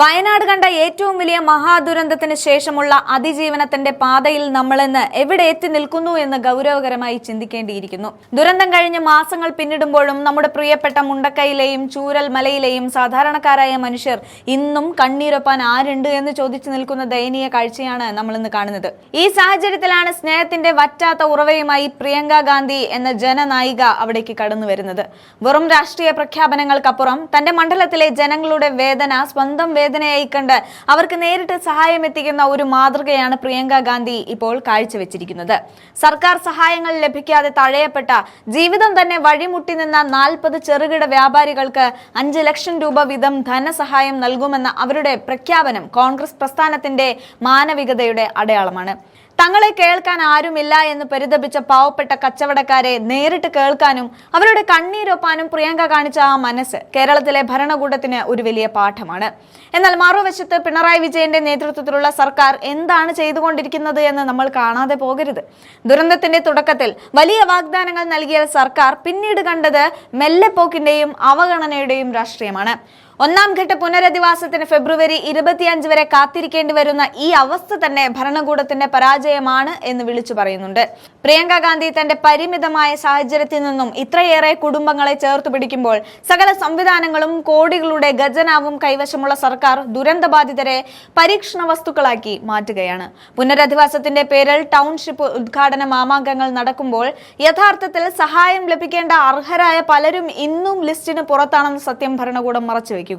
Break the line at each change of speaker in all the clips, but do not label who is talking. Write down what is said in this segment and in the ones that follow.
വയനാട് കണ്ട ഏറ്റവും വലിയ മഹാദുരന്തത്തിന് ശേഷമുള്ള അതിജീവനത്തിന്റെ പാതയിൽ നമ്മളെന്ന് എവിടെ എത്തി നിൽക്കുന്നു എന്ന് ഗൗരവകരമായി ചിന്തിക്കേണ്ടിയിരിക്കുന്നു. ദുരന്തം കഴിഞ്ഞ് മാസങ്ങൾ പിന്നിടുമ്പോഴും നമ്മുടെ പ്രിയപ്പെട്ട മുണ്ടക്കൈയിലെയും ചൂരൽ മലയിലെയും സാധാരണക്കാരായ മനുഷ്യർ ഇന്നും കണ്ണീരൊപ്പാൻ ആരുണ്ട് എന്ന് ചോദിച്ചു നിൽക്കുന്ന ദയനീയ കാഴ്ചയാണ് നമ്മൾ ഇന്ന് കാണുന്നത്. ഈ സാഹചര്യത്തിലാണ് സ്നേഹത്തിന്റെ വറ്റാത്ത ഉറവയുമായി പ്രിയങ്ക ഗാന്ധി എന്ന ജനനായിക അവിടേക്ക് കടന്നു വരുന്നത്. വെറും രാഷ്ട്രീയ പ്രഖ്യാപനങ്ങൾക്കപ്പുറം തന്റെ മണ്ഡലത്തിലെ ജനങ്ങളുടെ വേദന സ്വന്തം വേദനയായി കണ്ട് അവർക്ക് നേരിട്ട് സഹായം എത്തിക്കുന്ന ഒരു മാതൃകയാണ് പ്രിയങ്ക ഗാന്ധി ഇപ്പോൾ കാഴ്ചവെച്ചിരിക്കുന്നത്. സർക്കാർ സഹായങ്ങൾ ലഭിക്കാതെ തഴയപ്പെട്ട ജീവിതം തന്നെ വഴിമുട്ടി നിന്ന 40 ചെറുകിട വ്യാപാരികൾക്ക് 5 ലക്ഷം രൂപ വീതം ധനസഹായം നൽകുമെന്ന അവരുടെ പ്രഖ്യാപനം കോൺഗ്രസ് പ്രസ്ഥാനത്തിന്റെ മാനവികതയുടെ അടയാളമാണ്. തങ്ങളെ കേൾക്കാൻ ആരുമില്ല എന്ന് പരിതപിച്ച പാവപ്പെട്ട കച്ചവടക്കാരെ നേരിട്ട് കേൾക്കാനും അവരുടെ കണ്ണീരൊപ്പാനും പ്രിയങ്ക കാണിച്ച ആ മനസ്സ് കേരളത്തിലെ ഭരണകൂടത്തിന് ഒരു വലിയ പാഠമാണ്. എന്നാൽ മറുവശത്ത് പിണറായി വിജയന്റെ നേതൃത്വത്തിലുള്ള സർക്കാർ എന്താണ് ചെയ്തുകൊണ്ടിരിക്കുന്നത് എന്ന് നമ്മൾ കാണാതെ പോകരുത്. ദുരന്തത്തിന്റെ തുടക്കത്തിൽ വലിയ വാഗ്ദാനങ്ങൾ നൽകിയ സർക്കാർ പിന്നീട് കണ്ടത് മെല്ലെപ്പോക്കിന്റെയും അവഗണനയുടെയും രാഷ്ട്രീയമാണ്. ഒന്നാം ഘട്ട പുനരധിവാസത്തിന് ഫെബ്രുവരി 25 വരെ കാത്തിരിക്കേണ്ടി വരുന്ന ഈ അവസ്ഥ തന്നെ ഭരണകൂടത്തിന്റെ പരാജയമാണ് എന്ന് വിളിച്ചു പറയുന്നുണ്ട്. പ്രിയങ്ക ഗാന്ധി തന്റെ പരിമിതമായ സാഹചര്യത്തിൽ നിന്നും ഇത്രയേറെ കുടുംബങ്ങളെ ചേർത്ത് പിടിക്കുമ്പോൾ സകല സംവിധാനങ്ങളും കോടികളുടെ ഖജനാവും കൈവശമുള്ള സർക്കാർ ദുരന്തബാധിതരെ പരീക്ഷണ വസ്തുക്കളാക്കി മാറ്റുകയാണ്. പുനരധിവാസത്തിന്റെ പേരിൽ ടൗൺഷിപ്പ് ഉദ്ഘാടന മാമാങ്കങ്ങൾ നടക്കുമ്പോൾ യഥാർത്ഥത്തിൽ സഹായം ലഭിക്കേണ്ട അർഹരായ പലരും ഇന്നും ലിസ്റ്റിന് പുറത്താണെന്ന് സത്യം ഭരണകൂടം മറച്ചുവെക്കും.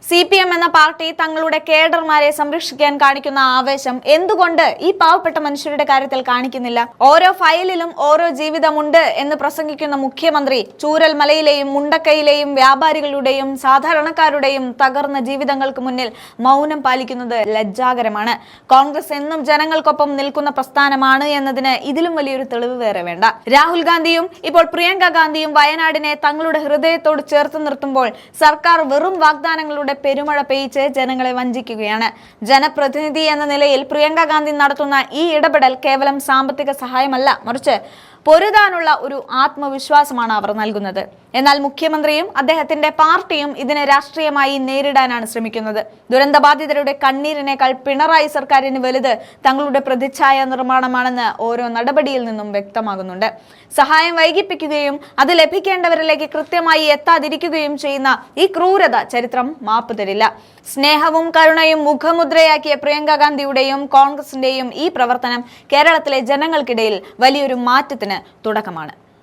CPM എന്ന പാർട്ടി തങ്ങളുടെ കേഡർമാരെ സംരക്ഷിക്കാൻ കാണിക്കുന്ന ആവേശം എന്തുകൊണ്ട് ഈ പാവപ്പെട്ട മനുഷ്യരുടെ കാര്യത്തിൽ കാണിക്കുന്നില്ല? ഓരോ ഫയലിലും ഓരോ ജീവിതമുണ്ട് എന്ന് പ്രസംഗിക്കുന്ന മുഖ്യമന്ത്രി ചൂരൽ മലയിലെയും മുണ്ടക്കൈയിലെയും വ്യാപാരികളുടെയും സാധാരണക്കാരുടെയും തകർന്ന ജീവിതങ്ങൾക്ക് മുന്നിൽ മൗനം പാലിക്കുന്നത് ലജ്ജാകരമാണ്. കോൺഗ്രസ് എന്നും ജനങ്ങൾക്കൊപ്പം നിൽക്കുന്ന പ്രസ്ഥാനമാണ് എന്നതിന് ഇതിലും വലിയൊരു തെളിവ് വേറെ വേണ്ട. രാഹുൽ ഗാന്ധിയും ഇപ്പോൾ പ്രിയങ്ക ഗാന്ധിയും വയനാടിനെ തങ്ങളുടെ ഹൃദയത്തോട് ചേർത്ത് നിർത്തുമ്പോൾ സർക്കാർ വെറും വാഗ്ദാനങ്ങളുടെ പെരുമഴ പെയ്ച്ച് ജനങ്ങളെ വഞ്ചിക്കുകയാണ്. ജനപ്രതിനിധി എന്ന നിലയിൽ പ്രിയങ്ക ഗാന്ധി നടത്തുന്ന ഈ ഇടപെടൽ കേവലം സാമ്പത്തിക സഹായമല്ല, മറിച്ച് പൊരുതാനുള്ള ഒരു ആത്മവിശ്വാസമാണ് അവർ നൽകുന്നത്. എന്നാൽ മുഖ്യമന്ത്രിയും അദ്ദേഹത്തിന്റെ പാർട്ടിയും ഇതിനെ രാഷ്ട്രീയമായി നേരിടാനാണ് ശ്രമിക്കുന്നത്. ദുരന്തബാധിതരുടെ കണ്ണീരിനേക്കാൾ പിണറായി സർക്കാരിന് വലുത് തങ്ങളുടെ പ്രതിച്ഛായ നിർമ്മാണമാണെന്ന് ഓരോ നടപടിയിൽ നിന്നും വ്യക്തമാകുന്നുണ്ട്. സഹായം വൈകിപ്പിക്കുകയും അത് ലഭിക്കേണ്ടവരിലേക്ക് കൃത്യമായി എത്താതിരിക്കുകയും ചെയ്യുന്ന ഈ ക്രൂരത ചരിത്രം മാപ്പ് തരില്ല. സ്നേഹവും കരുണയും മുഖമുദ്രയാക്കിയ പ്രിയങ്ക ഗാന്ധിയുടെയും കോൺഗ്രസിന്റെയും ഈ പ്രവർത്തനം കേരളത്തിലെ ജനങ്ങൾക്കിടയിൽ വലിയൊരു മാറ്റത്തിന് തുടക്കമാണ്.